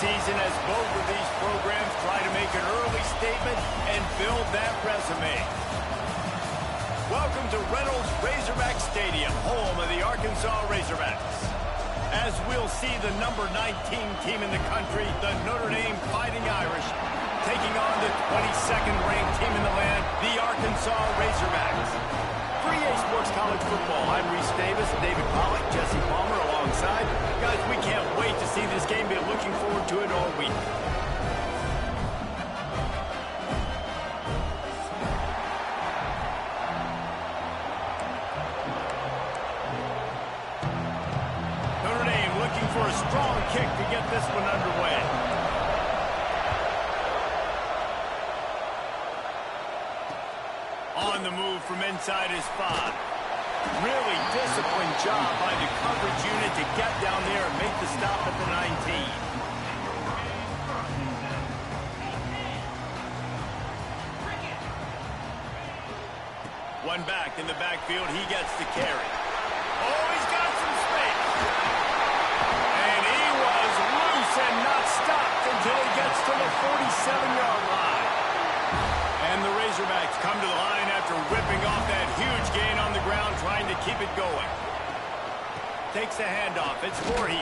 season as both of these programs try to make an early statement and build that resume. Welcome to Reynolds Razorback Stadium, home of the Arkansas Razorbacks. As we'll see the number 19 team in the country, the Notre Dame Fighting Irish, taking on the 22nd ranked team in the land, the Arkansas Razorbacks. For EA Sports College Football, I'm Reese Davis, David Pollack, Jesse Palmer alongside. Guys, we can't wait to see this game. Been looking forward to it all week. Notre Dame looking for a strong kick to get this one underway. On the move from inside his 5. Really disciplined job by the coverage unit to get down there and make the stop at the 19. One back in the backfield. He gets the carry. Oh, he's got some space. And he was loose and not stopped until he gets to the 47-yard line. And the Razorbacks come to the line after whipping off that huge gain on the ground, trying to keep it going. Takes a handoff. It's Voorhees.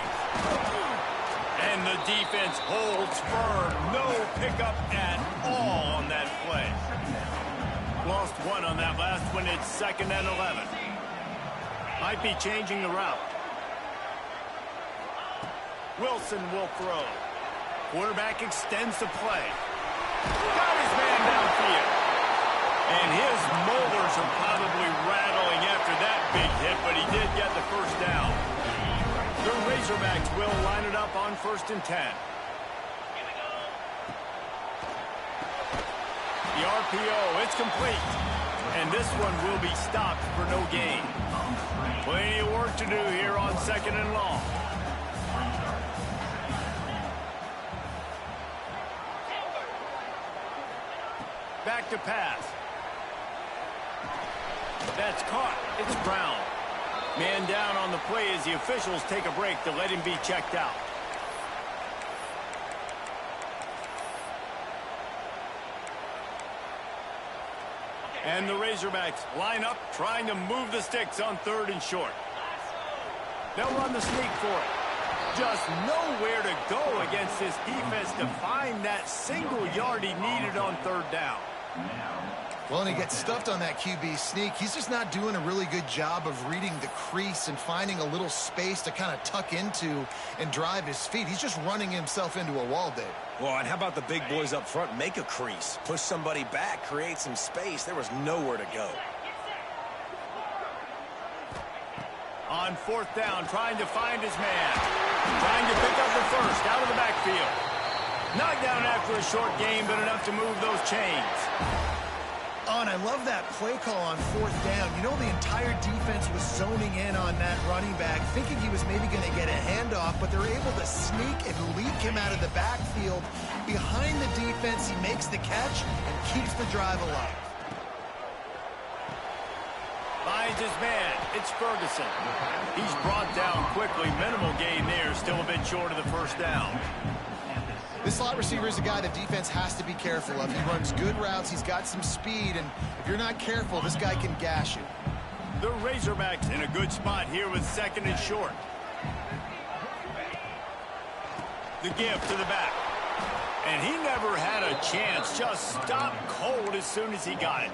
And the defense holds firm. No pickup at all on that play. Lost one on that last one. It's 2nd and 11. Might be changing the route. Wilson will throw. Quarterback extends the play. Got his man downfield. And his molars are probably rattling after that big hit, but he did get the first down. The Razorbacks will line it up on 1st and 10. The RPO, it's complete. And this one will be stopped for no gain. Plenty of work to do here on 2nd and long. Back to pass. That's caught. It's Brown. Man down on the play as the officials take a break to let him be checked out. And the Razorbacks line up, trying to move the sticks on 3rd and short. They'll run the sneak for it. Just nowhere to go against this defense to find that single yard he needed on 3rd down. Well, and he gets stuffed on that QB sneak. He's just not doing a really good job of reading the crease and finding a little space to kind of tuck into and drive his feet. He's just running himself into a wall, Dave. Well, and how about the big boys up front? Make a crease. Push somebody back. Create some space. There was nowhere to go. On 4th down, trying to find his man. Trying to pick up the first out of the backfield. Knocked down after a short game, but enough to move those chains. Oh, and I love that play call on 4th down. You know, the entire defense was zoning in on that running back, thinking he was maybe going to get a handoff, but they're able to sneak and leak him out of the backfield. Behind the defense, he makes the catch and keeps the drive alive. Finds his man. It's Ferguson. He's brought down quickly. Minimal gain there. Still a bit short of the 1st down. This slot receiver is a guy the defense has to be careful of. He runs good routes. He's got some speed. And if you're not careful, this guy can gash you. The Razorbacks in a good spot here with 2nd and short. The give to the back. And he never had a chance. Just stopped cold as soon as he got it.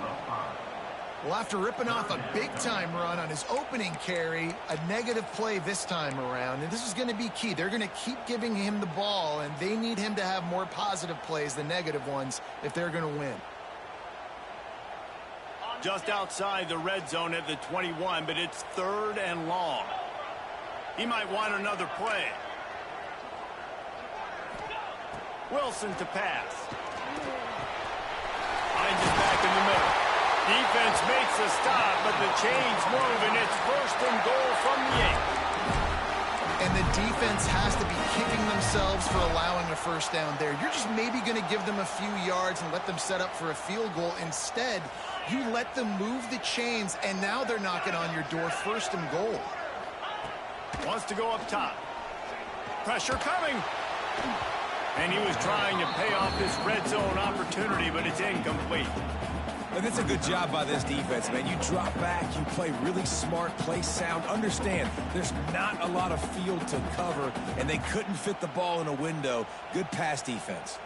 Well, after ripping off a big-time run on his opening carry, a negative play this time around, and this is going to be key. They're going to keep giving him the ball, and they need him to have more positive plays than negative ones if they're going to win. Just outside the red zone at the 21, but it's 3rd and long. He might want another play. Wilson to pass. Finds it back in the middle. Defense makes a stop, but the chains move, and it's 1st and goal from the 8. And the defense has to be kicking themselves for allowing a 1st down there. You're just maybe going to give them a few yards and let them set up for a field goal. Instead, you let them move the chains, and now they're knocking on your door. 1st and goal. Wants to go up top. Pressure coming. And he was trying to pay off this red zone opportunity, but it's incomplete. And it's a good job by this defense, man. You drop back, you play really smart, play sound. Understand, there's not a lot of field to cover, and they couldn't fit the ball in a window. Good pass defense.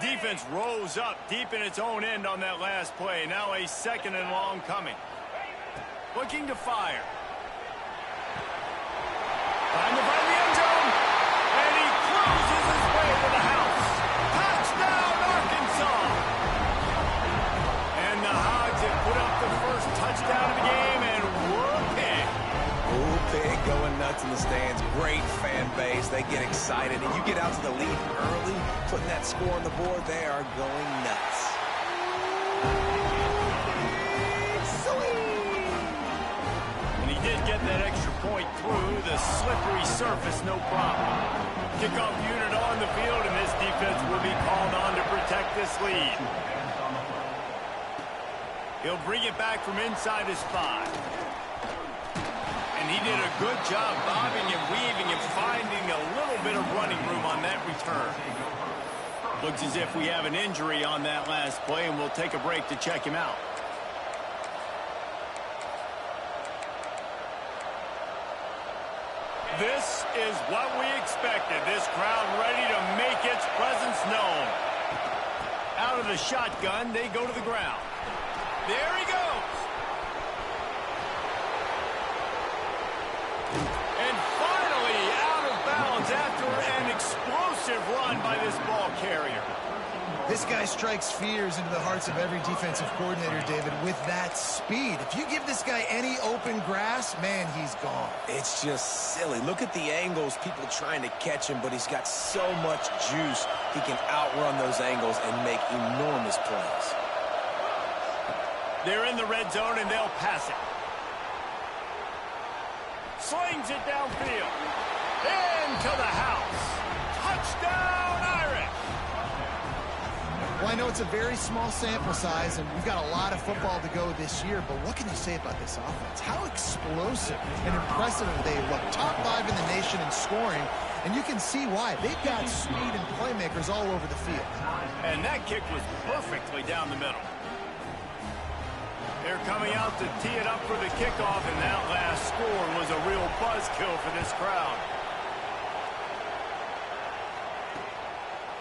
Defense rose up deep in its own end on that last play. Now a second and long coming. Looking to fire. Trying to find the end zone. And he cruises his way to the house. Touchdown, Arkansas. And the Hogs have put up the first touchdown of the game, and whoop-pig. Whoop-pig going nuts in the stands. Great fan base. They get excited. And you get out to the lead early, putting that score on the board, they are going nuts. And he did get that extra point through the slippery surface, no problem. Kickoff unit on the field, and this defense will be called on to protect this lead. He'll bring it back from inside his 5. And he did a good job bobbing and weaving and finding a little bit of running room on that return. Looks as if we have an injury on that last play, and we'll take a break to check him out. This is what we expected. This crowd ready to make its presence known. Out of the shotgun, they go to the ground. There he goes. And finally out of bounds after an explosive run by this ball carrier. This guy strikes fears into the hearts of every defensive coordinator, David, with that speed. If you give this guy any open grass, man, he's gone. It's just silly. Look at the angles, people trying to catch him, but he's got so much juice. He can outrun those angles and make enormous plays. They're in the red zone, and they'll pass it. Slings it downfield. Into the house. Touchdown, Irish. Well, I know it's a very small sample size, and we've got a lot of football to go this year, but what can you say about this offense? How explosive and impressive they look. Top 5 in the nation in scoring, and you can see why. They've got speed and playmakers all over the field. And that kick was perfectly down the middle. They're coming out to tee it up for the kickoff, and that last score was a real buzzkill for this crowd.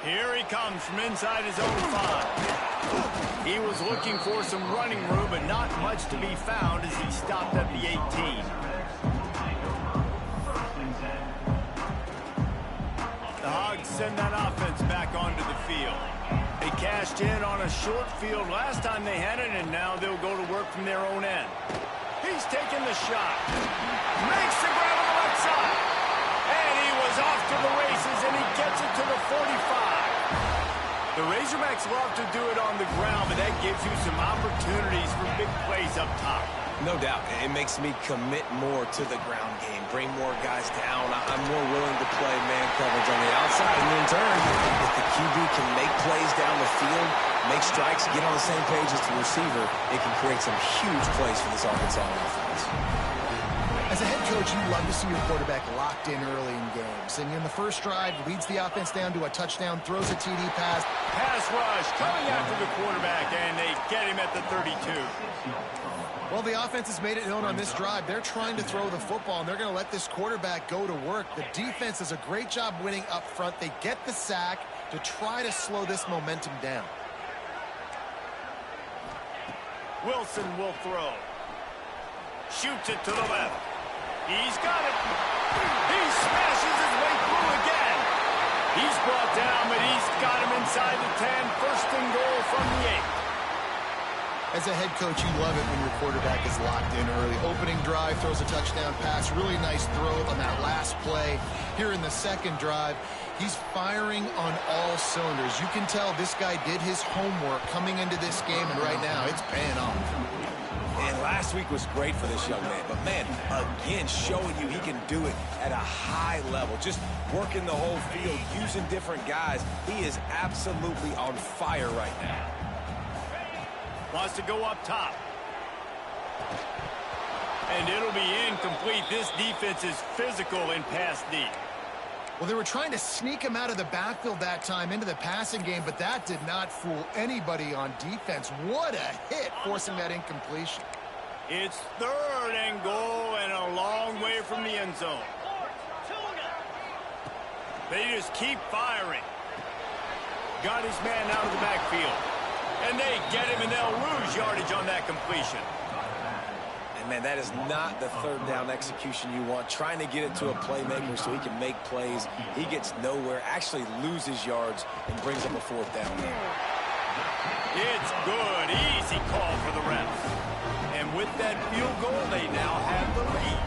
Here he comes from inside his own 5. He was looking for some running room, but not much to be found as he stopped at the 18. The Hogs send that offense back onto the field. They cashed in on a short field last time they had it, and now they'll go to work from their own end. He's taking the shot. Makes the grab on the left side. And he was off to the races, and he gets it to the 45. The Razorbacks love to do it on the ground, but that gives you some opportunities for big plays up top. No doubt. It makes me commit more to the ground game, bring more guys down. I'm more willing to play man coverage on the outside. And in turn, if the QB can make plays down the field, make strikes, get on the same page as the receiver, it can create some huge plays for this Arkansas offense. As a head coach, you love to see your quarterback locked in early in games. And in the first drive, leads the offense down to a touchdown, throws a TD pass. Pass rush coming after the quarterback, and they get him at the 32. Well, the offense has made it known on this drive. They're trying to throw the football, and they're going to let this quarterback go to work. The defense does a great job winning up front. They get the sack to try to slow this momentum down. Wilson will throw. Shoots it to the left. He's got it. He smashes his way through again. He's brought down, but he's got him inside the 10. First and goal from the 8. As a head coach, you love it when your quarterback is locked in early. Opening drive, throws a touchdown pass. Really nice throw on that last play. Here in the second drive, he's firing on all cylinders. You can tell this guy did his homework coming into this game, and right now it's paying off. And last week was great for this young man. But, man, again, showing you he can do it at a high level. Just working the whole field, using different guys. He is absolutely on fire right now. Wants to go up top. And it'll be incomplete. This defense is physical in pass deep. Well, they were trying to sneak him out of the backfield that time into the passing game, but that did not fool anybody on defense. What a hit, forcing that incompletion. It's 3rd and goal and a long way from the end zone. They just keep firing. Got his man out of the backfield. And they get him, and they'll lose yardage on that completion. And, man, that is not the 3rd down execution you want. Trying to get it to a playmaker so he can make plays. He gets nowhere, actually loses yards, and brings up a 4th down there. It's good. Easy call for the refs. And with that field goal, they now have the lead.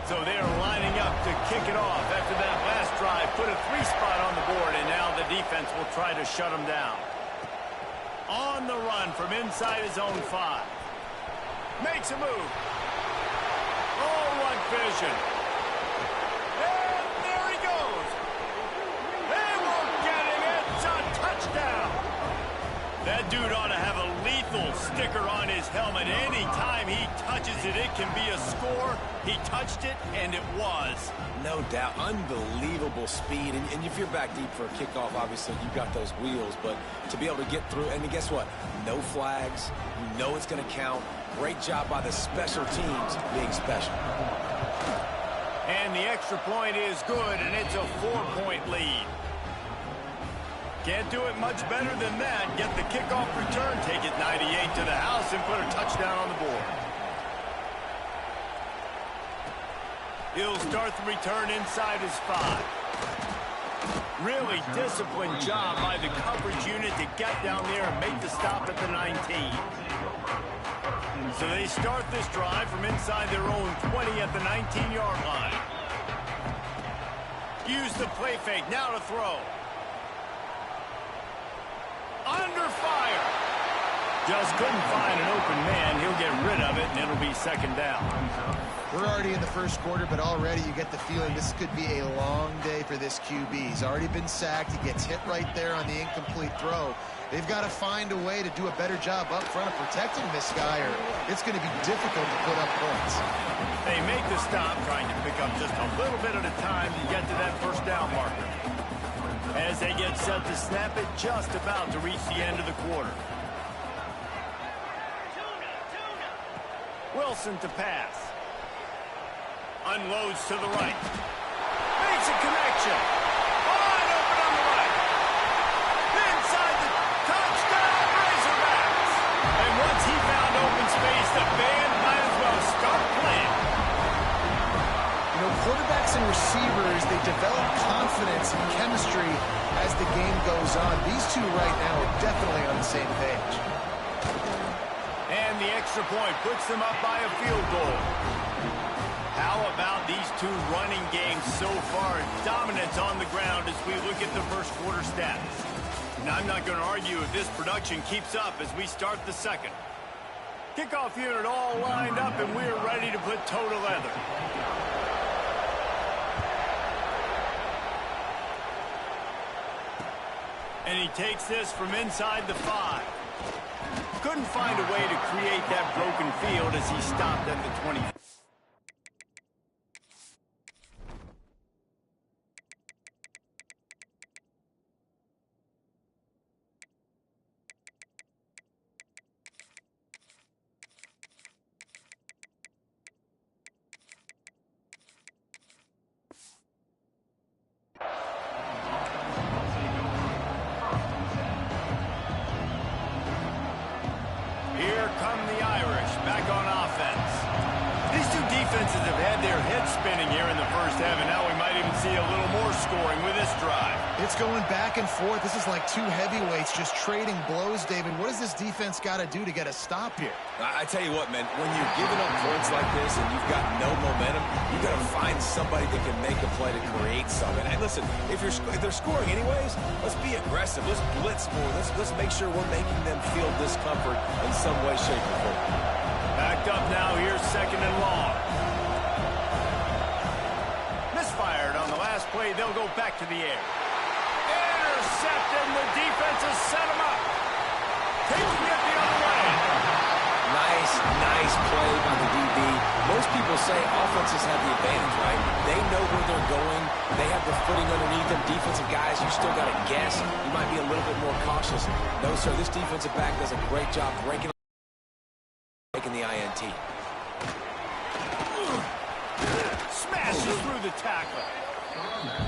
So they're lining up to kick it off after that last drive. Put a 3-spot on the board, and now the defense will try to shut them down. On the run from inside his own 5. Makes a move. Oh, what vision. And there he goes. They won't get him. It's a touchdown. That dude ought to have a lethal sticker on his helmet. Anytime he touches it, it can be a score. He touched it, and it was. No doubt. Unbelievable speed. And if you're back deep for a kickoff, obviously, you've got those wheels. But to be able to get through, and guess what? No flags. You know it's going to count. Great job by the special teams being special. And the extra point is good, and it's a 4-point lead. Can't do it much better than that. Get the kickoff return, take it 98 to the house, and put a touchdown on the board. He'll start the return inside his 5. Really disciplined job by the coverage unit to get down there and make the stop at the 19. So they start this drive from inside their own 20 at the 19-yard line. Use the play fake, now to throw. Under fire. Just couldn't find an open man. He'll get rid of it, and it'll be 2nd down. We're already in the first quarter, but already you get the feeling this could be a long day for this QB. He's already been sacked. He gets hit right there on the incomplete throw. They've got to find a way to do a better job up front of protecting this guy, or it's going to be difficult to put up points. They make the stop, trying to pick up just a little bit at a time to get to that 1st down marker. As they get set to snap it, just about to reach the end of the quarter. Wilson to pass. Unloads to the right. Makes a connection. Wide open on the right. Inside the touchdown, Razorbacks. And once he found open space, the band might as well start playing. You know, quarterbacks and receivers, they develop confidence and chemistry as the game goes on. These two right now are definitely on the same page. And the extra point puts them up by a field goal. How about these two running games so far? Dominance on the ground as we look at the first quarter stats. And I'm not going to argue if this production keeps up as we start the 2nd. Kickoff unit all lined up, and we're ready to put toe to leather. And he takes this from inside the 5. Couldn't find a way to create that broken field as he stopped at the 20. Here come the Irish back on offense. These two defenses have had their heads spinning here in the first half, and now we might even see a little more scoring with this drive. It's going back and forth. This is like two heavyweights just trading blows, David. What does this defense got to do to get a stop here? I tell you what, man, when you're giving up points like this and you've got no momentum, you've got to find somebody that can make a play to create something. And listen, if they're scoring anyways, let's be aggressive. Let's blitz more. Let's make sure we're making them feel discomfort in some way, shape, or form. Backed up now. Here's 2nd and long. Misfired on the last play. They'll go back to the air. Intercepted. The defense has set him up. Taking it the other way. Nice Nice play by the DB. Most people say offenses have the advantage, right? They know where they're going. They have the footing underneath them. Defensive guys, you still got to guess. You might be a little bit more cautious. No, sir, this defensive back does a great job breaking the INT. Smashes through the tackle.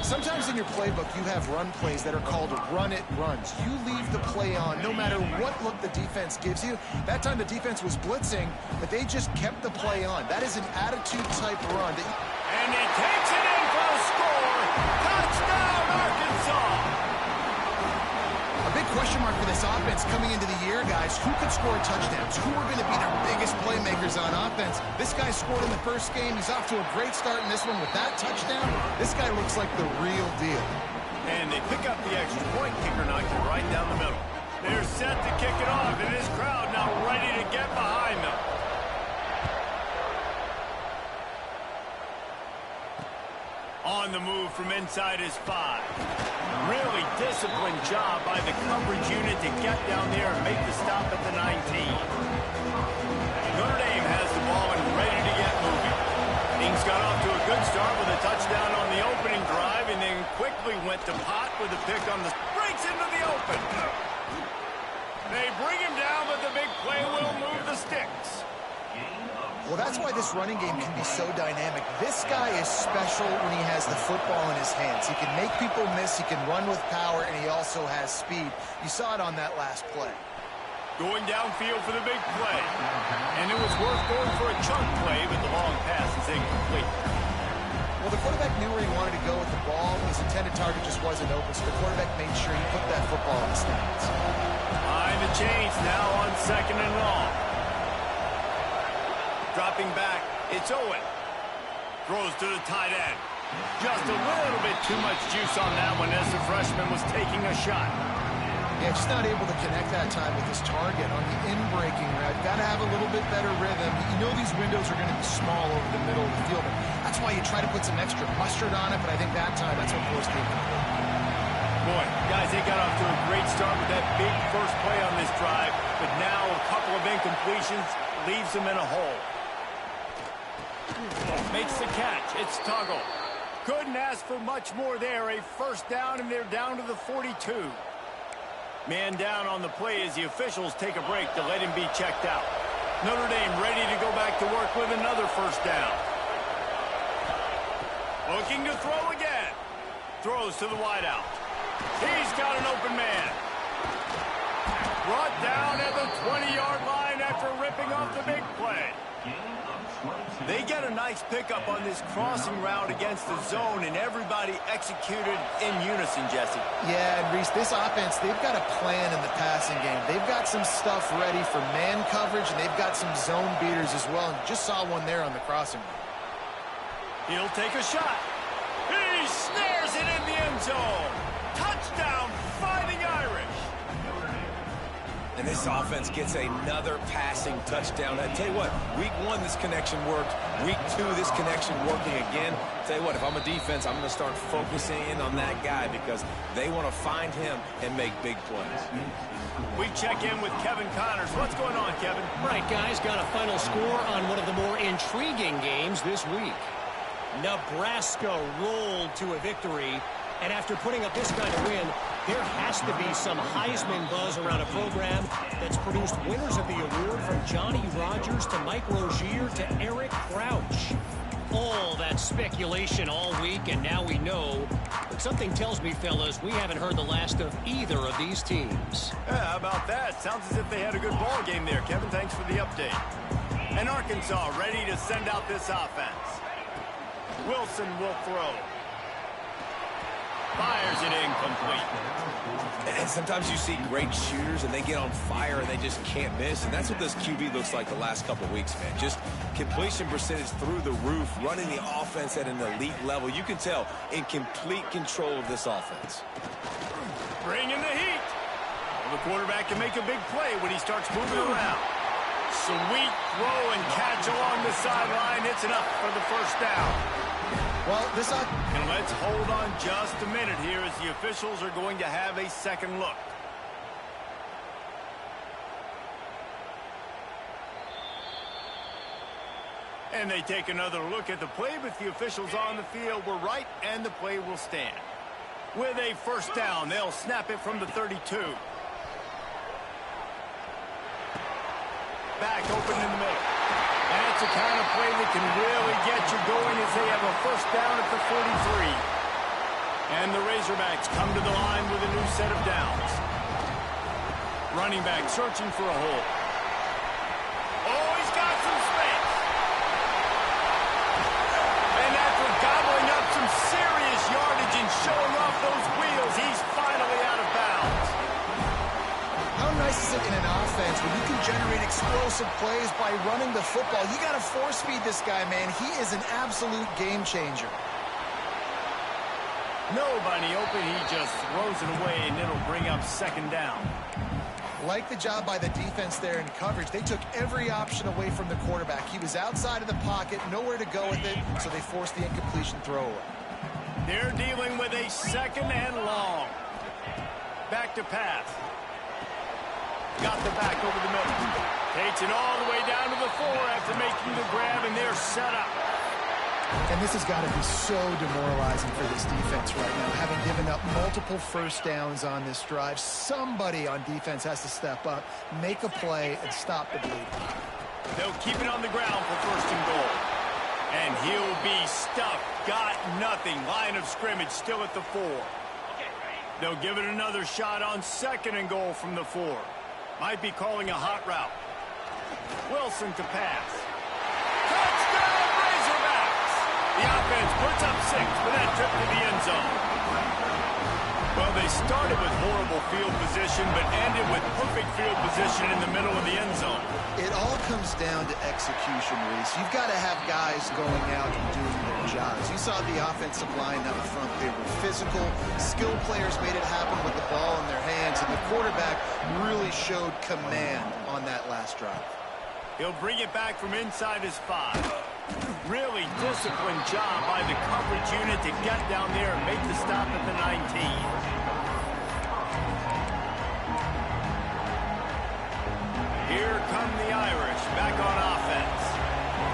Sometimes in your playbook, you have run plays that are called run-it runs. You leave the play on no matter what look the defense gives you. That time the defense was blitzing, but they just kept the play on. That is an attitude-type run. And he takes it in for a score. Touchdown, Arkansas. A big question mark for this offense coming into the year, guys. Who could score touchdowns? Who are going to be their biggest playmakers on offense? This guy scored in the first game. He's off to a great start in this one with that touchdown. This guy looks like the real deal. And they pick up the extra point. Kicker knocked it right down the middle. They're set to kick it off, and this crowd now ready to get behind them. On the move from inside his 5. Really disciplined job by the coverage unit to get down there and make the stop at the 19. Notre Dame has the ball and ready to get moving. Things got off to a good start with a touchdown on the opening drive and then quickly went to Pot with a pick on the... breaks into the open. They bring him down, but the big play will move the sticks. Well, that's why this running game can be so dynamic. This guy is special when he has the football in his hands. He can make people miss, he can run with power, and he also has speed. You saw it on that last play. Going downfield for the big play. And it was worth going for a chunk play, but the long pass is incomplete. Well, the quarterback knew where he wanted to go with the ball. His intended target just wasn't open, so the quarterback made sure he put that football in the stands. Behind the chains now on 2nd and long. Dropping back, it's Owen. Throws to the tight end. Just a little bit too much juice on that one as the freshman was taking a shot. Yeah, just not able to connect that time with his target on the in-breaking route. Got to have a little bit better rhythm. You know these windows are going to be small over the middle of the field. That's why you try to put some extra mustard on it, but I think that time that's what forced the incomplete. Boy, guys, they got off to a great start with that big first play on this drive, but now a couple of incompletions leaves them in a hole. Makes the catch. It's Tuggle. Couldn't ask for much more there. A first down, and they're down to the 42. Man down on the play as the officials take a break to let him be checked out. Notre Dame ready to go back to work with another first down. Looking to throw again. Throws to the wideout. He's got an open man. Brought down at the 20-yard line after ripping off the big play. They get a nice pickup on this crossing route against the zone, and everybody executed in unison, Jesse. Yeah, and Reese, this offense, they've got a plan in the passing game. They've got some stuff ready for man coverage, and they've got some zone beaters as well. And just saw one there on the crossing route. He'll take a shot. He snares it in the end zone. Touchdown, Fighting Irish. And this offense gets another passing touchdown. I tell you what, week 1, this connection worked. Week 2, this connection working again. Tell you what, if I'm a defense, I'm going to start focusing in on that guy because they want to find him and make big plays. We check in with Kevin Connors. What's going on, Kevin? Right, guys, got a final score on one of the more intriguing games this week. Nebraska rolled to a victory, and after putting up this kind of win, there has to be some Heisman buzz around a program that's produced winners of the award from Johnny Rodgers to Mike Rozier to Eric Crouch. All that speculation all week, and now we know. But something tells me, fellas, we haven't heard the last of either of these teams. Yeah, how about that? Sounds as if they had a good ball game there, Kevin. Thanks for the update. And Arkansas ready to send out this offense. Wilson will throw. Fires it incomplete. And sometimes you see great shooters and they get on fire and they just can't miss. And that's what this QB looks like the last couple of weeks, man. Just completion percentage through the roof, running the offense at an elite level. You can tell in complete control of this offense. Bringing the heat. Well, the quarterback can make a big play when he starts moving around. Sweet throw and catch along the sideline. It's enough for the first down. Well, And let's hold on just a minute here as the officials are going to have a second look. And they take another look at the play, but the officials on the field were right, and the play will stand. With a first down, they'll snap it from the 32. Back open in the middle. And it's a kind of play that can really get you going as they have a first down at the 43. And the Razorbacks come to the line with a new set of downs. Running back searching for a hole. Oh, he's got some space. And after gobbling up some serious yardage and showing off those wheels, he's finally out of bounds. How nice is it in an offense when you can generate explosive plays by running the football? You got to force feed this guy, man. He is an absolute game changer. Nobody open, he just throws it away, and it'll bring up second down. Like the job by the defense there in coverage. They took every option away from the quarterback. He was outside of the pocket, nowhere to go with it, so they forced the incompletion throwaway. They're dealing with a second and long. Back to pass. Got the back over the middle. Takes it all the way down to the 4 after making the grab, and they're set up. And this has got to be so demoralizing for this defense right now. Having given up multiple first downs on this drive, somebody on defense has to step up, make a play, and stop the bleed. They'll keep it on the ground for first and goal. And he'll be stuffed. Got nothing. Line of scrimmage still at the 4. They'll give it another shot on second and goal from the 4. Might be calling a hot route. Wilson to pass. Touchdown, Razorbacks! The offense puts up 6 for that trip to the end zone. Well, they started with horrible field position, but ended with perfect field position in the middle of the end zone. It all comes down to execution, Reese. You've got to have guys going out and doing their jobs. You saw the offensive line up front. They were physical. Skilled players made it happen with the ball in their hands, and the quarterback really showed command on that last drive. He'll bring it back from inside his 5. Really disciplined job by the coverage unit to get down there and make the stop at the 19. Here come the Irish back on offense.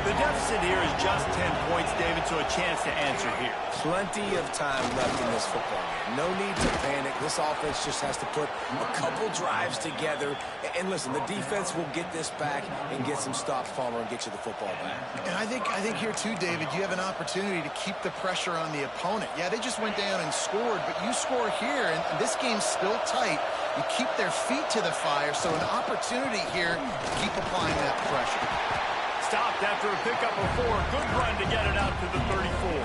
The deficit here is just 10 points, David, so a chance to answer here. Plenty of time left in this football game. No need to panic. This offense just has to put a couple drives together. And listen, the defense will get this back and get some stops, Palmer, and get you the football back. And I think here too, David, you have an opportunity to keep the pressure on the opponent. Yeah, they just went down and scored, but you score here, and this game's still tight. You keep their feet to the fire, so an opportunity here to keep applying that pressure. Stopped after a pickup of 4. Good run to get it out to the 34.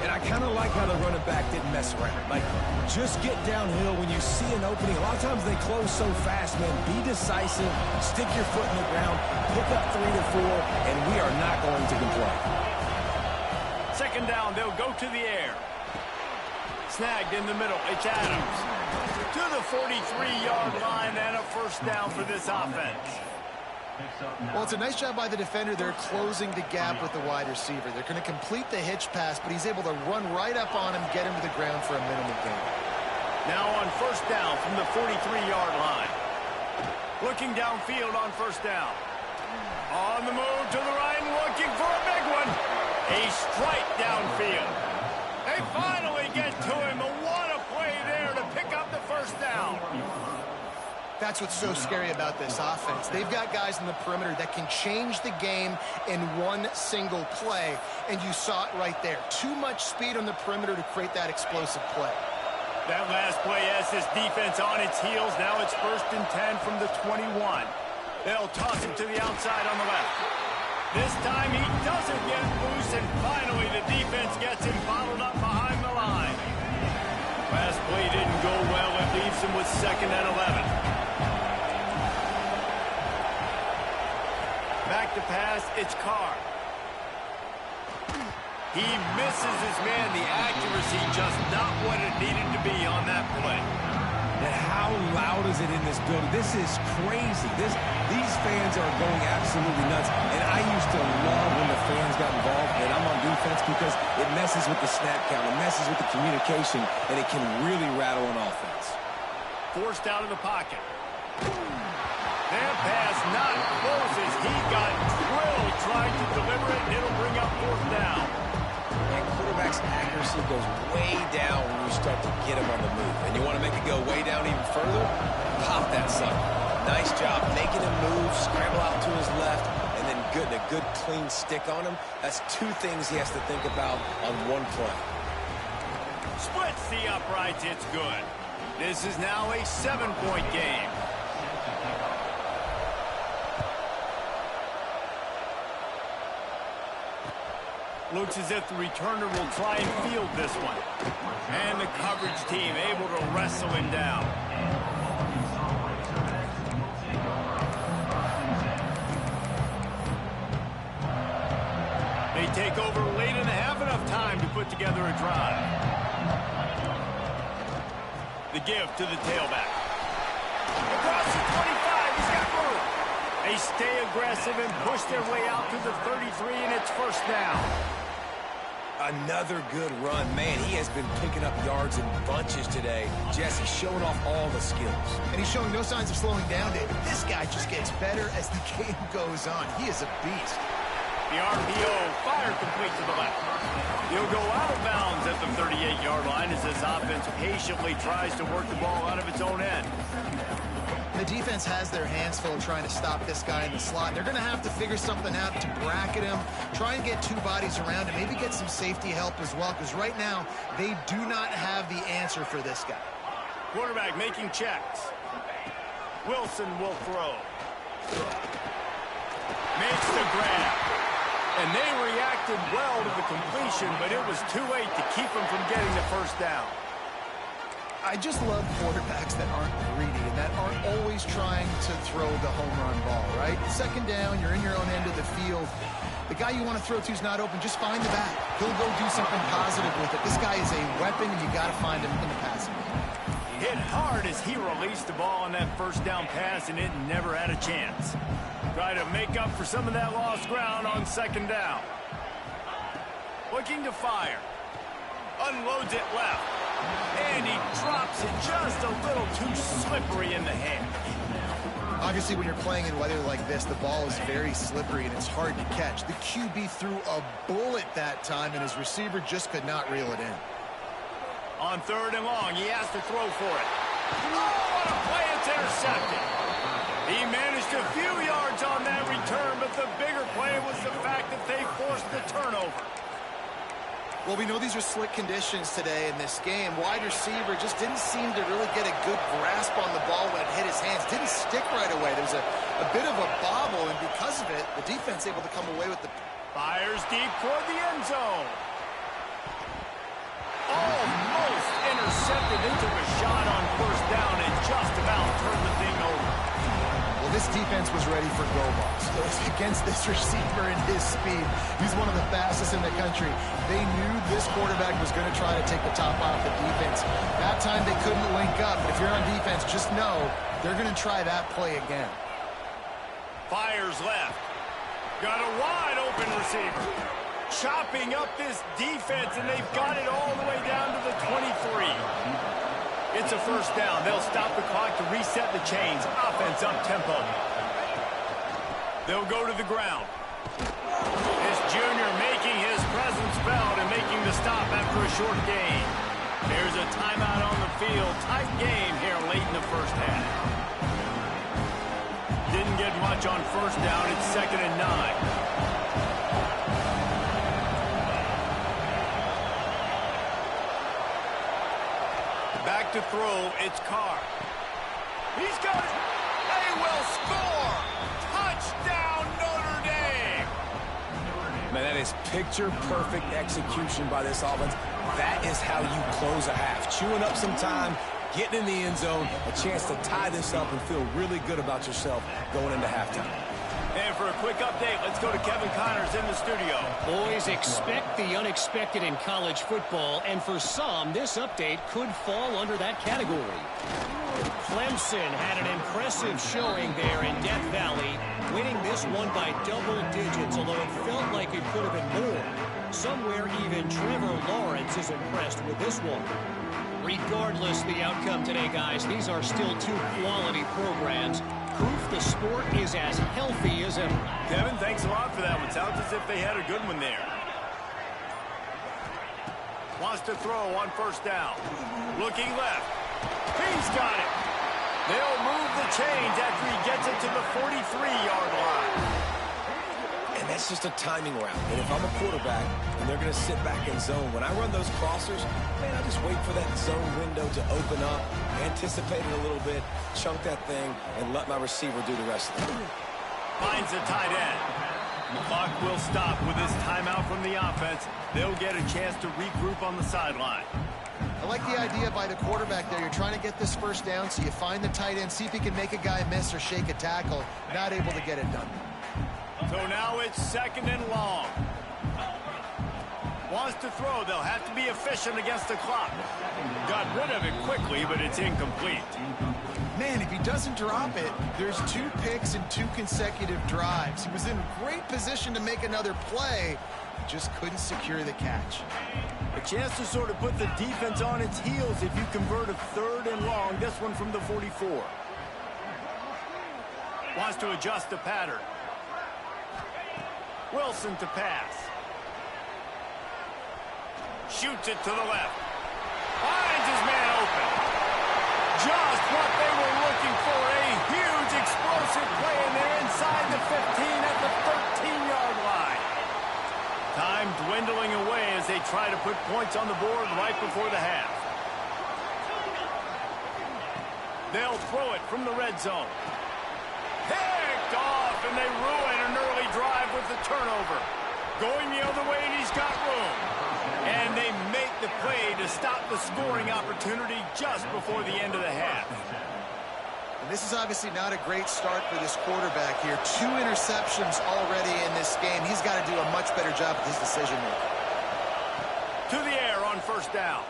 And I kind of like how the running back didn't mess around. Like, just get downhill when you see an opening. A lot of times they close so fast, man. Be decisive, stick your foot in the ground, pick up 3 to 4, and we are not going to complain. Second down, they'll go to the air. Snagged in the middle, it's Adams. To the 43-yard line and a first down for this offense. Well, it's a nice job by the defender. They're closing the gap with the wide receiver. They're going to complete the hitch pass, but he's able to run right up on him, get him to the ground for a minimal gain. Now on first down from the 43-yard line. Looking downfield on first down. On the move to the right, looking for a big one. A strike downfield. They finally get to him. What a play there to pick up the first down. That's what's so scary about this offense. They've got guys in the perimeter that can change the game in one single play, and you saw it right there. Too much speed on the perimeter to create that explosive play. That last play has this defense on its heels. Now it's first and 10 from the 21. They'll toss it to the outside on the left. This time he doesn't get loose, and finally the defense gets him bottled up behind the line. Last play didn't go well. It leaves him with second and 11. Back to pass, it's Carr. He misses his man. The accuracy just not what it needed to be on that play. And how loud is it in this building? This is crazy. These fans are going absolutely nuts. And I used to love when the fans got involved, and I'm on defense because it messes with the snap count, it messes with the communication, and it can really rattle an offense. Forced out of the pocket. That pass not close as he got drilled trying to deliver it, and it'll bring up fourth down. And quarterback's accuracy goes way down when you start to get him on the move. And you want to make it go way down even further? Pop that sucker. Nice job making him move, scramble out to his left, and then getting a good clean stick on him. That's two things he has to think about on one play. Splits the uprights, it's good. This is now a 7-point game. Looks as if the returner will try and field this one. And the coverage team able to wrestle him down. They take over late and have enough time to put together a drive. The give to the tailback. Across the 25, he's got room. They stay aggressive and push their way out to the 33, and it's first down. Another good run. Man, he has been picking up yards in bunches today. Jesse showing off all the skills. And he's showing no signs of slowing down, David. This guy just gets better as the game goes on. He is a beast. The RPO, fire complete to the left. He'll go out of bounds at the 38-yard line as this offense patiently tries to work the ball out of its own end. The defense has their hands full trying to stop this guy in the slot. They're going to have to figure something out to bracket him, try and get two bodies around him, maybe get some safety help as well, because right now they do not have the answer for this guy. Quarterback making checks. Wilson will throw. Makes the grab. And they reacted well to the completion, but it was too late to keep him from getting the first down. I just love quarterbacks that aren't greedy and that aren't always trying to throw the home run ball, right? Second down, you're in your own end of the field. The guy you want to throw to is not open. Just find the back. He'll go do something positive with it. This guy is a weapon, and you got to find him in the passing game. Hit hard as he released the ball on that first down pass, and it never had a chance. Try to make up for some of that lost ground on second down. Looking to fire. Unloads it left. And he drops it just a little too slippery in the hand. Obviously, when you're playing in weather like this, the ball is very slippery and it's hard to catch. The QB threw a bullet that time, and his receiver just could not reel it in. On third and long, he has to throw for it. Oh, what a play! It's intercepted. He managed a few yards on that return, but the bigger play was the fact that they forced the turnover. Well, we know these are slick conditions today in this game. Wide receiver just didn't seem to really get a good grasp on the ball when it hit his hands. Didn't stick right away. There was a bit of a bobble, and because of it, the defense able to come away with the... Fires deep toward the end zone. Almost intercepted. They took a shot on first down and just about turned the thing over. Well, this defense was ready for go balls. So it's against this receiver and his speed. He's one of the fastest in the country. They knew this quarterback was going to try to take the top off the defense. That time they couldn't link up. But if you're on defense, just know they're going to try that play again. Fires left. Got a wide open receiver. Chopping up this defense, and they've got it all the way down to the 23. It's a first down. They'll stop the clock to reset the chains. Offense up tempo. They'll go to the ground. This junior making his presence felt and making the stop after a short gain. There's a timeout on the field. Tight game here late in the first half. Didn't get much on first down. It's 2nd and 9. Back to throw, it's Carr. He's got it. They will score. Touchdown, Notre Dame. Man, that is picture-perfect execution by this offense. That is how you close a half. Chewing up some time, getting in the end zone, a chance to tie this up and feel really good about yourself going into halftime. And for a quick update, let's go to Kevin Connors in the studio. Boys, expect the unexpected in college football, and for some, this update could fall under that category. Clemson had an impressive showing there in Death Valley, winning this one by double digits, although it felt like it could have been more. Somewhere even Trevor Lawrence is impressed with this one. Regardless the outcome today, guys, these are still two quality programs. proof the sport is as healthy as ever. Kevin, thanks a lot for that one. Sounds as if they had a good one there. Wants to throw on first down. Looking left. He's got it. They'll move the chains after he gets it to the 43-yard line. And that's just a timing route. And if I'm a quarterback and they're going to sit back in zone, when I run those crossers, man, I just wait for that zone window to open up, anticipate it a little bit, chunk that thing, and let my receiver do the rest of it. Finds a tight end. The clock will stop with this timeout from the offense. They'll get a chance to regroup on the sideline. I like the idea by the quarterback there. You're trying to get this first down, so you find the tight end, see if he can make a guy miss or shake a tackle. Not able to get it done. So now it's second and long. Wants to throw. They'll have to be efficient against the clock. Got rid of it quickly, but it's incomplete. Man, if he doesn't drop it, there's 2 picks in 2 consecutive drives. He was in great position to make another play, just couldn't secure the catch. A chance to sort of put the defense on its heels if you convert a third and long. This one from the 44. Wants to adjust the pattern. Wilson to pass. Shoots it to the left. Finds his man open. Just what they were looking for. A huge explosive play, and they're inside the 15 at the 13-yard line. Time dwindling away as they try to put points on the board right before the half. They'll throw it from the red zone. Picked off, and they ruin an early drive with the turnover. Going the other way, and he's got room. And they make the play to stop the scoring opportunity just before the end of the half. And this is obviously not a great start for this quarterback here. 2 interceptions already in this game. He's got to do a much better job with his decision-making. To the air on first down.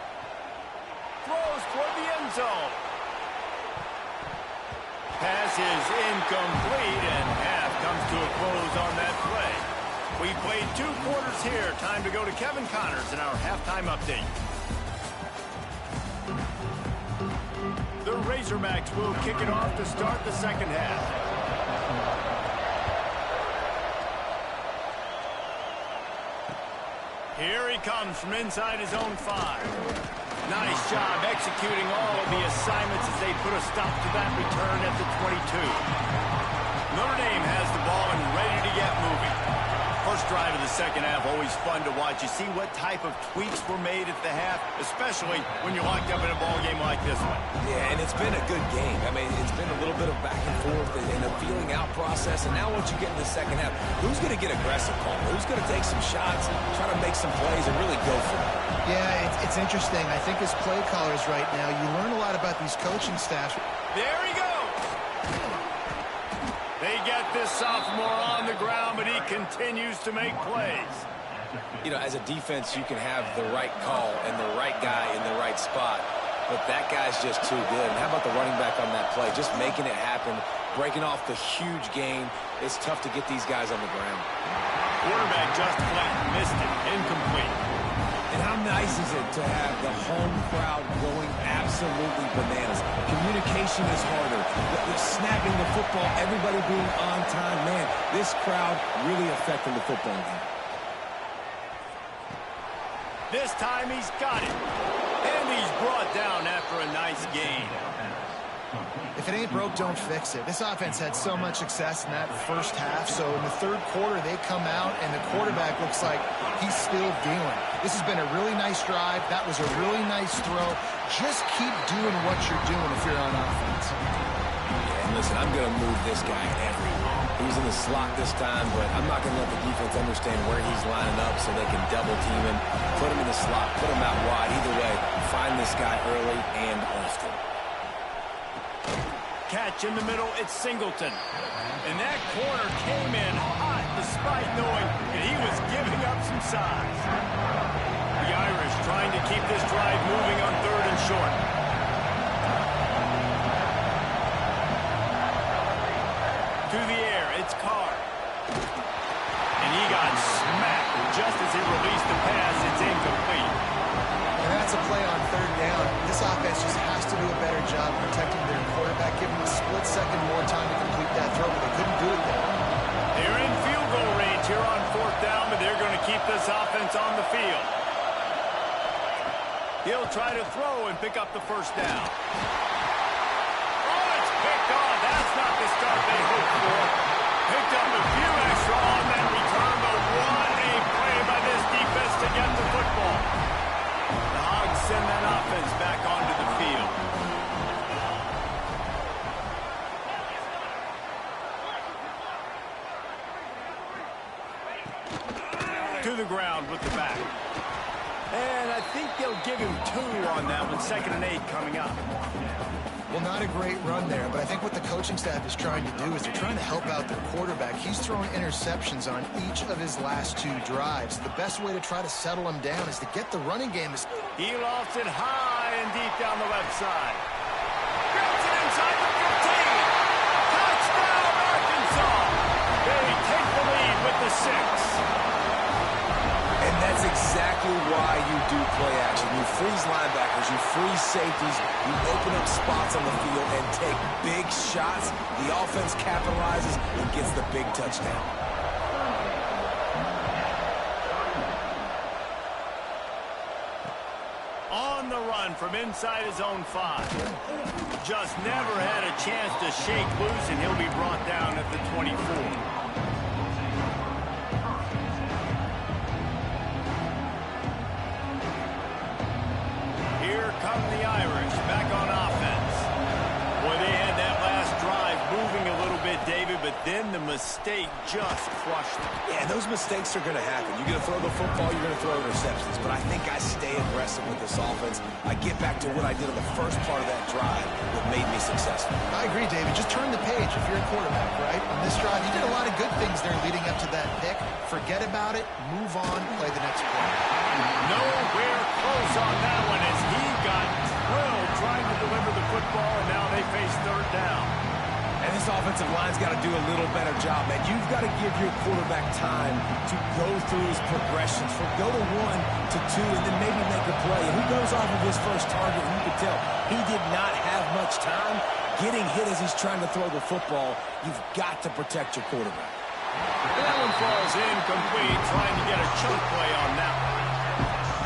Throws toward the end zone. Pass is incomplete, and half comes to a close on that play. We played 2 quarters here. Time to go to Kevin Connors in our halftime update. The Razorbacks will kick it off to start the second half. Here he comes from inside his own 5. Nice job executing all of the assignments as they put a stop to that return at the 22. Notre Dame has the ball and ready to get moving. First drive of the second half, always fun to watch. You see what type of tweaks were made at the half, especially when you're locked up in a ball game like this one. Yeah, and it's been a good game. I mean, it's been a little bit of back and forth and a feeling out process. And now once you get in the second half, who's going to get aggressive, Paul? Who's going to take some shots, try to make some plays, and really go for it? Yeah, it's interesting. I think as play callers right now, you learn a lot about these coaching staffs. There he goes. They get this sophomore on the ground, but he continues to make plays. You know, as a defense, you can have the right call and the right guy in the right spot, but that guy's just too good. And how about the running back on that play? Just making it happen, breaking off the huge gain. It's tough to get these guys on the ground. Quarterback just flat, missed it, incomplete. And how nice is it to have the home crowd going absolutely bananas? Communication is harder. Snapping the football, everybody being on time. Man, this crowd really affecting the football game. This time he's got it. And he's brought down after a nice gain. If it ain't broke, don't fix it. This offense had so much success in that first half, so in the third quarter, they come out, and the quarterback looks like he's still dealing. This has been a really nice drive. That was a really nice throw. Just keep doing what you're doing if you're on offense. Yeah, and listen, I'm going to move this guy everywhere. He's in the slot this time, but I'm not going to let the defense understand where he's lining up so they can double team him, put him in the slot, put him out wide. Either way, find this guy early and often. Catch in the middle, it's Singleton. And that corner came in hot despite knowing that he was giving up some size. The Irish trying to keep this drive moving on third and short. To the air, it's Carr. And he got smacked just as he released the pass. It's incomplete. And that's a play on third down. This offense just has to do a better job protecting their quarterback, giving him a split second more time to complete that throw, but they couldn't do it there. They're in field goal range here on 4th down, but they're going to keep this offense on the field. He'll try to throw and pick up the first down. Oh, it's picked off. That's not the start they hoped for. Picked up a few extra on that return, but what a play by this defense to get the football. The Hogs send that offense back onto the field. To the ground with the back. And I think they'll give him 2 on that one. 2nd and 8 coming up. Well, not a great run there, but I think what the coaching staff is trying to do is they're trying to help out their quarterback. He's thrown interceptions on each of his last 2 drives. The best way to try to settle him down is to get the running game. He lofts it high and deep down the left side. Grabs it inside the 15. Touchdown, Arkansas. They take the lead with the 6. And that's exactly why you do play action. You freeze linebackers, you freeze safeties, you open up spots on the field and take big shots. The offense capitalizes and gets the big touchdown. On the run from inside his own 5. Just never had a chance to shake loose, and he'll be brought down at the 24. Come the Irish back on offense. Boy, they had that last drive moving a little bit, David, but then the mistake just crushed them. Yeah, those mistakes are going to happen. You're going to throw the football, you're going to throw interceptions. But I think I stay aggressive with this offense. I get back to what I did on the first part of that drive that made me successful. I agree, David. Just turn the page if you're a quarterback, right? On this drive, you did a lot of good things there leading up to that pick. Forget about it, move on, play the next play. Nowhere close on that one as he got drilled trying to deliver the football, and now they face 3rd down. And this offensive line's got to do a little better job, man. You've got to give your quarterback time to go through his progressions, from go to 1 to 2, and then maybe make a play. And he goes off of his first target, and you can tell he did not have much time getting hit as he's trying to throw the football. You've got to protect your quarterback. That one falls incomplete, trying to get a chunk play on that one.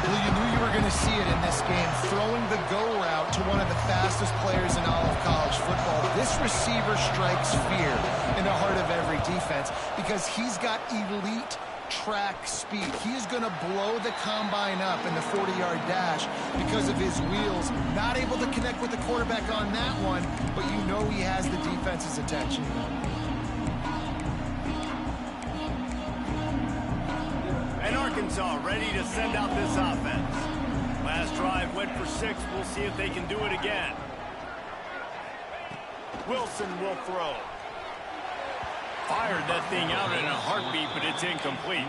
Well, you knew you were going to see it in this game, throwing the go route to one of the fastest players in all of college football. This receiver strikes fear in the heart of every defense because he's got elite track speed. He is going to blow the combine up in the 40-yard dash because of his wheels. Not able to connect with the quarterback on that one, but you know he has the defense's attention. And Arkansas ready to send out this offense. Last drive went for 6. We'll see if they can do it again. Wilson will throw. Fired that thing out in a heartbeat, but it's incomplete.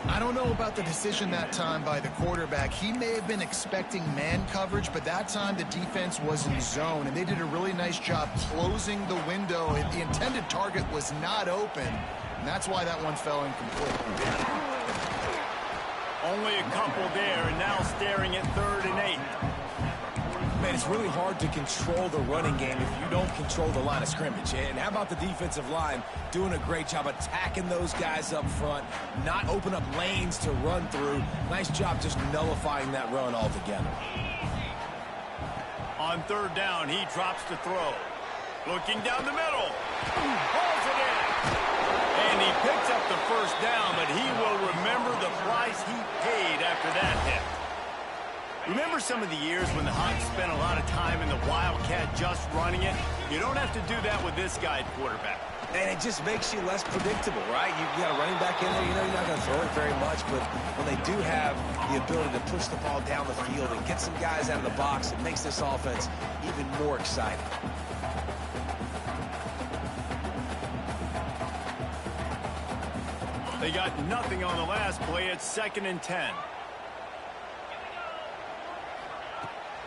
I don't know about the decision that time by the quarterback. He may have been expecting man coverage, but that time the defense was in zone, and they did a really nice job closing the window. The intended target was not open, and that's why that one fell incomplete. Only a couple there, and now staring at 3rd and 8. Man, it's really hard to control the running game if you don't control the line of scrimmage. And how about the defensive line doing a great job attacking those guys up front, not open up lanes to run through. Nice job just nullifying that run altogether. On 3rd down, he drops to throw. Looking down the middle. Hauls it in. And he picks up the first down, but he will remember the price he paid after that hit. Remember some of the years when the Hogs spent a lot of time in the Wildcat just running it? You don't have to do that with this guy at quarterback. And it just makes you less predictable, right? You got a running back in there, you know you're not going to throw it very much, but when they do have the ability to push the ball down the field and get some guys out of the box, it makes this offense even more exciting. They got nothing on the last play. It's 2nd and 10.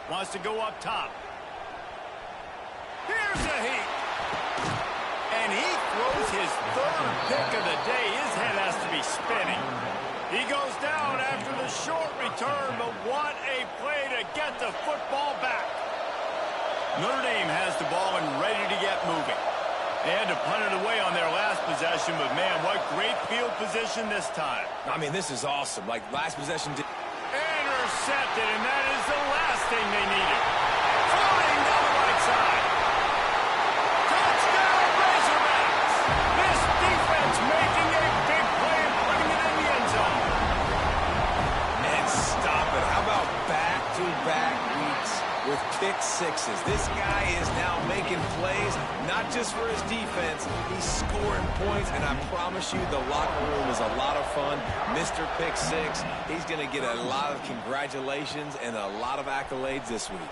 Wants to go up top. Here's a heat. And he throws his 3rd pick of the day. His head has to be spinning. He goes down after the short return, but what a play to get the football back. Notre Dame has the ball and ready to get moving. They had to punt it away on their last possession, but, man, what great field position this time. I mean, this is awesome. Like, last possession... Intercepted, and that is the last thing they needed. Floating down the right side. Touchdown, Razorbacks! This defense making a big play and putting it in the end zone. And stop it. How about back-to-back weeks with pick sixes? This guy is now making plays, not just for his defense. He's scoring points, and I promise you the locker room is a lot of fun. Mr. Pick Six, he's going to get a lot of congratulations and a lot of accolades this week.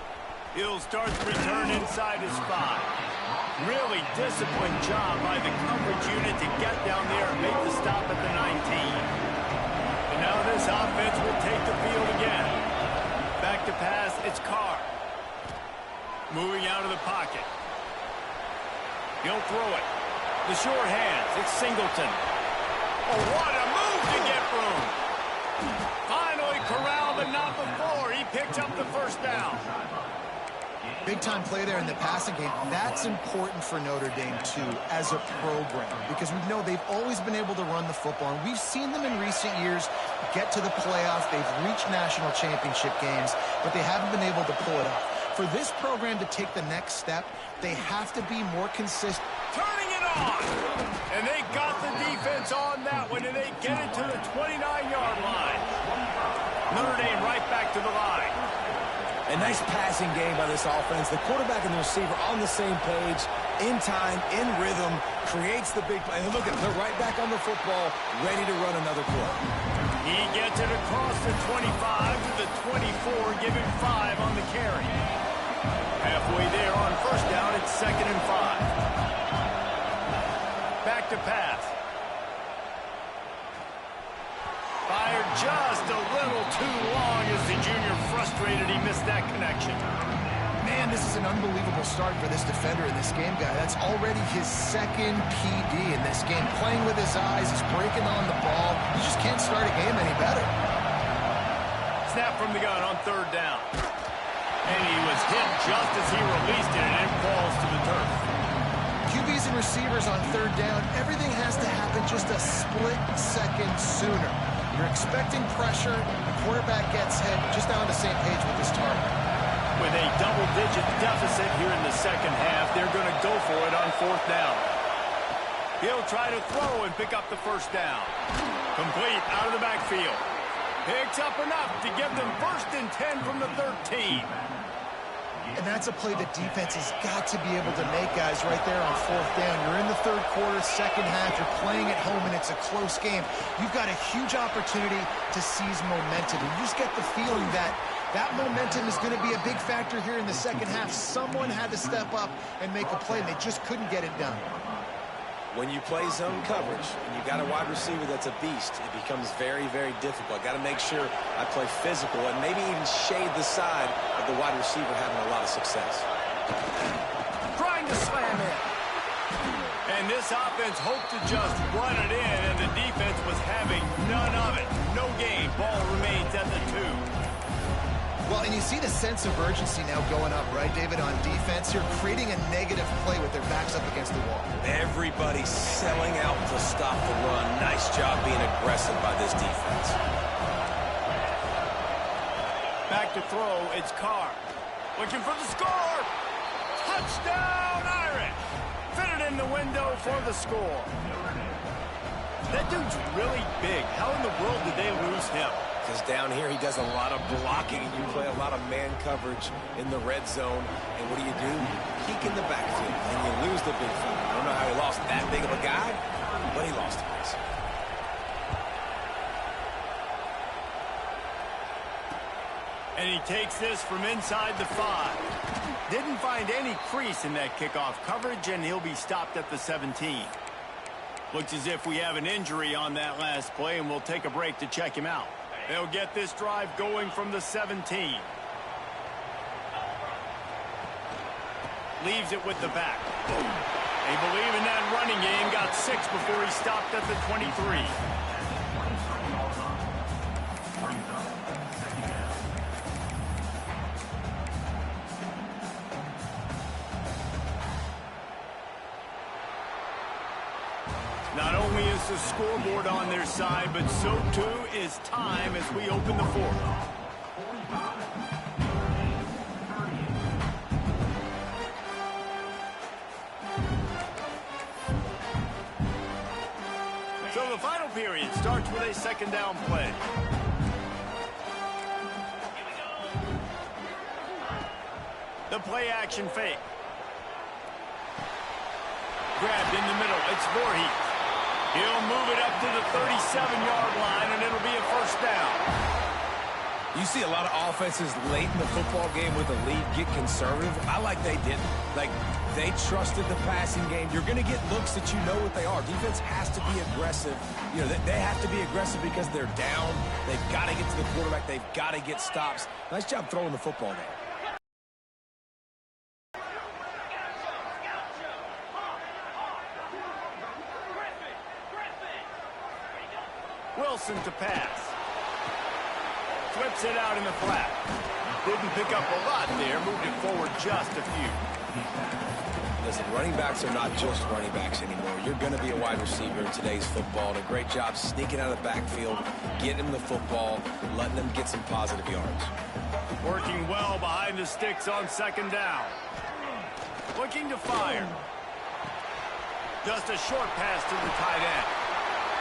He'll start the return inside his 5. Really disciplined job by the coverage unit to get down there and make the stop at the 19. And now this offense will take the field again. Back to pass, it's Carr. Moving out of the pocket. He'll throw it. The short hands, it's Singleton. Oh, what a move to get room. Finally corralled, but not before. He picked up the first down. Big-time play there in the passing game. That's important for Notre Dame, too, as a program, because we know they've always been able to run the football, and we've seen them in recent years get to the playoffs. They've reached national championship games, but they haven't been able to pull it off. For this program to take the next step, they have to be more consistent. Turning it on! And they got the defense on that one, and they get it to the 29-yard line. Notre Dame right back to the line. A nice passing game by this offense. The quarterback and the receiver on the same page, in time, in rhythm, creates the big play. And look at them, they're right back on the football, ready to run another play. He gets it across the 25 to the 24, giving 5 on the carry. Halfway there on first down, it's 2nd and 5. Back to pass. Fired just a little too long as the junior frustrated he missed that connection. Man, this is an unbelievable start for this defender in this game, guy. That's already his 2nd PD in this game. Playing with his eyes, he's breaking on the ball. You just can't start a game any better. Snap from the gun on 3rd down. And he was hit just as he released it, and it falls to the turf. QBs and receivers on 3rd down, everything has to happen just a split second sooner. You're expecting pressure, the quarterback gets hit, just on the same page with this target. With a double-digit deficit here in the second half, they're going to go for it on 4th down. He'll try to throw and pick up the first down. Complete out of the backfield. Picks up enough to give them 1st and 10 from the 13. And that's a play the defense has got to be able to make, guys, right there on 4th down. You're in the 3rd quarter, second half. You're playing at home, and it's a close game. You've got a huge opportunity to seize momentum. And you just get the feeling that that momentum is going to be a big factor here in the second half. Someone had to step up and make a play, and they just couldn't get it done. When you play zone coverage and you've got a wide receiver that's a beast, it becomes very, very difficult. Got to make sure I play physical and maybe even shade the side of the wide receiver having a lot of success. Trying to slam in. And this offense hoped to just run it in, and the defense was having none of it. No gain. Ball remains at the 2. Well, and you see the sense of urgency now going up, right, David, on defense. You're creating a negative play with their backs up against the wall. Everybody's selling out to stop the run. Nice job being aggressive by this defense. Back to throw, it's Carr. Looking for the score. Touchdown, Irish. Fitted in the window for the score. That dude's really big. How in the world did they lose him? Because down here he does a lot of blocking, and you play a lot of man coverage in the red zone. And what do? You peek in the backfield, and you lose the big fella. I don't know how he lost that big of a guy, but he lost the race. And he takes this from inside the 5. Didn't find any crease in that kickoff coverage, and he'll be stopped at the 17. Looks as if we have an injury on that last play, and we'll take a break to check him out. They'll get this drive going from the 17. Leaves it with the back. They believe in that running game. Got 6 before he stopped at the 23. only is the scoreboard on their side, but so too is time as we open the fourth. So the final period starts with a second down play. The play action fake. Grabbed in the middle. It's Voorhees. He'll move it up to the 37-yard line, and it'll be a first down. You see a lot of offenses late in the football game with a lead get conservative. I like they didn't. Like, they trusted the passing game. You're going to get looks that you know what they are. Defense has to be aggressive. You know, they have to be aggressive because they're down. They've got to get to the quarterback. They've got to get stops. Nice job throwing the football there. Wilson to pass. Flips it out in the flat. Didn't pick up a lot there. Moved it forward just a few. Listen, running backs are not just running backs anymore. You're going to be a wide receiver in today's football. And a great job sneaking out of the backfield, getting him the football, and letting them get some positive yards. Working well behind the sticks on second down. Looking to fire. Just a short pass to the tight end.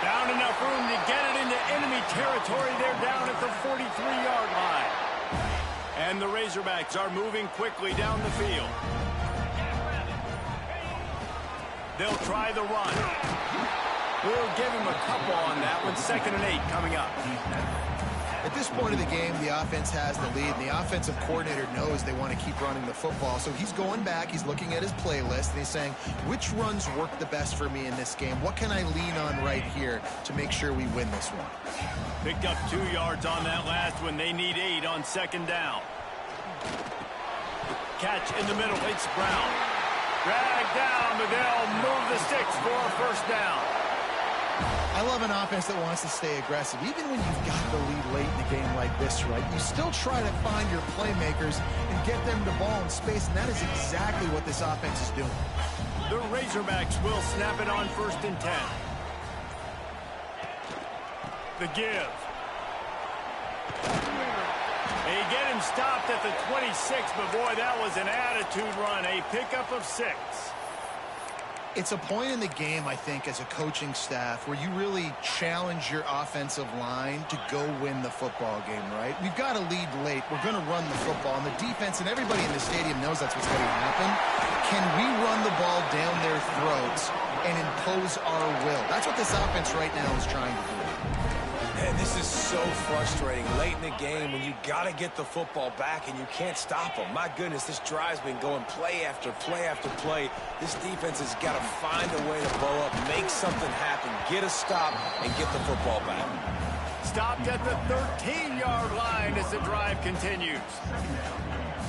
Found enough room to get it into enemy territory. They're down at the 43-yard line. And the Razorbacks are moving quickly down the field. They'll try the run. We'll give him a couple on that one. 2nd and 8 coming up. At this point of the game, the offense has the lead, and the offensive coordinator knows they want to keep running the football. So he's going back, he's looking at his playlist, and he's saying, which runs work the best for me in this game? What can I lean on right here to make sure we win this one? Picked up 2 yards on that last one. They need 8 on second down. Catch in the middle. It's Brown. Drag down, but they'll move the sticks for a first down. I love an offense that wants to stay aggressive. Even when you've got the lead late in the game like this, right, you still try to find your playmakers and get them the ball in space, and that is exactly what this offense is doing. The Razorbacks will snap it on 1st and 10. The give. They get him stopped at the 26, but boy, that was an attitude run. A pickup of 6. It's a point in the game, I think, as a coaching staff where you really challenge your offensive line to go win the football game, right? We've got to lead late. We're going to run the football. And the defense and everybody in the stadium knows that's what's going to happen. Can we run the ball down their throats and impose our will? That's what this offense right now is trying to do. And this is so frustrating late in the game when you got to get the football back and you can't stop them. My goodness, this drive's been going play after play after play. This defense has got to find a way to blow up, make something happen, get a stop, and get the football back. Stopped at the 13-yard line as the drive continues.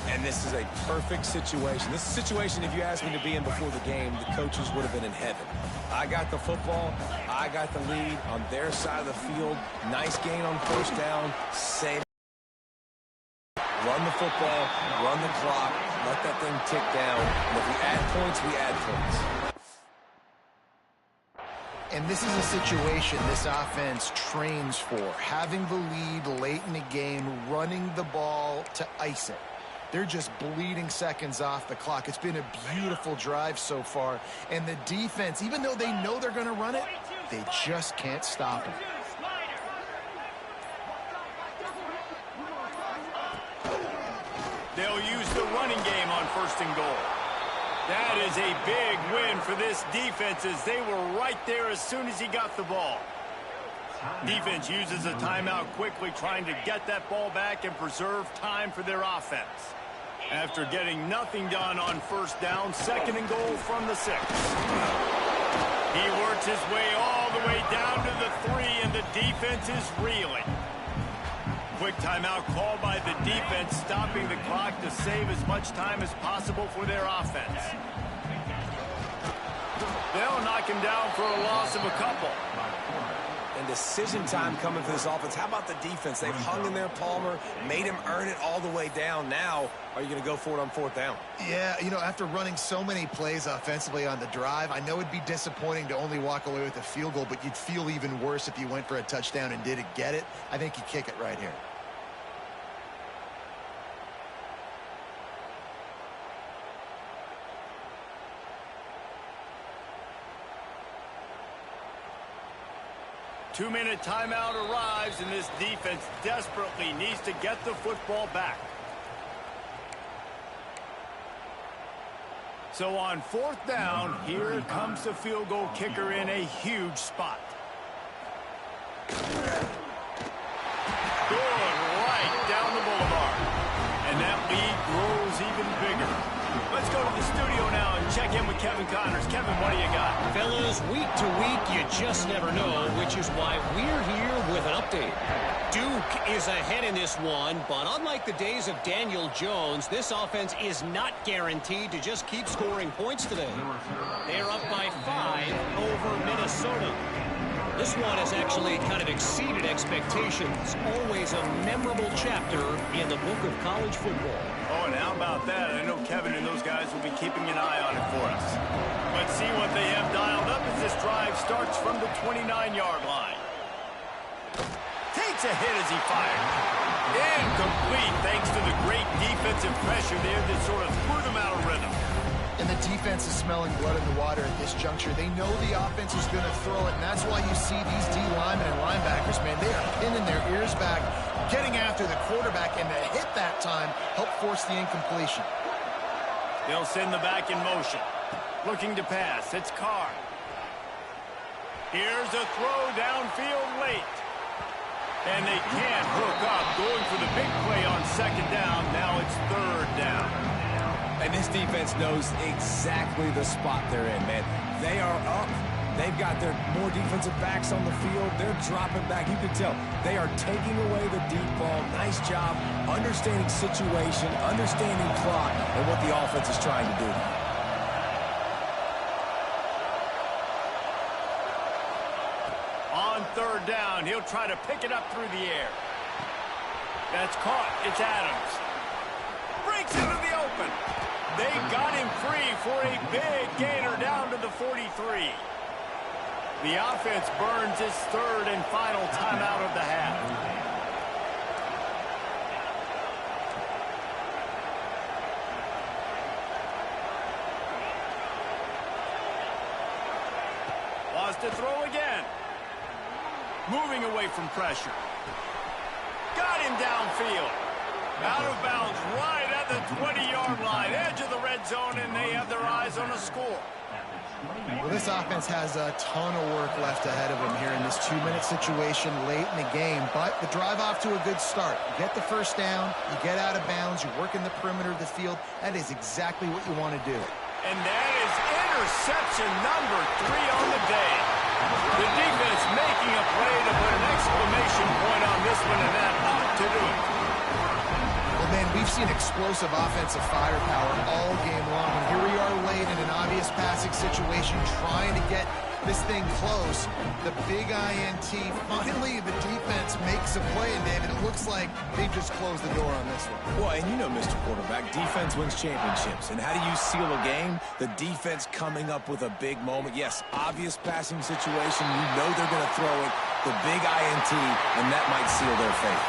And this is a perfect situation. This is a situation, if you asked me to be in before the game, the coaches would have been in heaven. I got the football. I got the lead on their side of the field. Nice gain on first down. Same. Run the football, run the clock, let that thing tick down. And if we add points, we add points. And this is a situation this offense trains for. Having the lead late in the game, running the ball to ice it. They're just bleeding seconds off the clock. It's been a beautiful drive so far. And the defense, even though they know they're going to run it, they just can't stop it. They'll use the running game on 1st and goal. That is a big win for this defense as they were right there as soon as he got the ball. Defense uses a timeout quickly, trying to get that ball back and preserve time for their offense. After getting nothing done on 1st down, 2nd and goal from the 6. He works his way all the way down to the 3, and the defense is reeling. Quick timeout called by the defense, stopping the clock to save as much time as possible for their offense. They'll knock him down for a loss of a couple. And decision time coming for this offense. How about the defense? They've hung in there, Palmer, made him earn it all the way down. Now, are you going to go for it on 4th down? Yeah, you know, after running so many plays offensively on the drive, I know it'd be disappointing to only walk away with a field goal, but you'd feel even worse if you went for a touchdown and didn't get it. I think you kick it right here. Two-minute timeout arrives, and this defense desperately needs to get the football back. So on 4th down, here comes the field goal kicker in a huge spot. Good, right down the boulevard. And that lead grows even bigger. Let's go to the studio now and check in with Kevin Connors. Kevin, what do you got? Fellas, week to week, you just never know, which is why we're here with an update. Duke is ahead in this one, but unlike the days of Daniel Jones, this offense is not guaranteed to just keep scoring points today. They're up by 5 over Minnesota. This one has actually kind of exceeded expectations. Always a memorable chapter in the book of college football. Oh, and how about that? I know Kevin and those guys will be keeping an eye on it for us. Let's see what they have dialed up as this drive starts from the 29-yard line. Takes a hit as he fires. Incomplete thanks to the great defensive pressure there that sort of threw them out of rhythm. And the defense is smelling blood in the water at this juncture. They know the offense is going to throw it, and that's why you see these D linemen and linebackers, man, they are pinning their ears back, getting after the quarterback, and the hit that time helped force the incompletion. They'll send the back in motion. Looking to pass. It's Carr. Here's a throw downfield late. And they can't hook up. Going for the big play on 2nd down. Now it's 3rd down. And this defense knows exactly the spot they're in, man. They are up. They've got their more defensive backs on the field. They're dropping back. You can tell they are taking away the deep ball. Nice job understanding situation, understanding clock, and what the offense is trying to do. On 3rd down, he'll try to pick it up through the air. That's caught. It's Adams. Breaks into the open. They got him free for a big gainer down to the 43. The offense burns its 3rd and final timeout of the half. Lost to throw again. Moving away from pressure. Got him downfield. Out of bounds right at the 20-yard line. Edge of the red zone, and they have their eyes on a score. Well, this offense has a ton of work left ahead of them here in this 2-minute situation late in the game, but the drive off to a good start. You get the 1st down, you get out of bounds, you work in the perimeter of the field. That is exactly what you want to do. And that is interception number 3 on the day. The defense making a play to put an exclamation point on this one, and that ought to do it. Well, man, we've seen explosive offensive firepower all game long, and here we are late in an obvious passing situation trying to get this thing close. The big INT, finally the defense makes a play, and David, it looks like they just closed the door on this one. Well, and you know, Mr. Quarterback, defense wins championships. And how do you seal a game? The defense coming up with a big moment. Yes, obvious passing situation. You know they're going to throw it. The big INT, and that might seal their fate.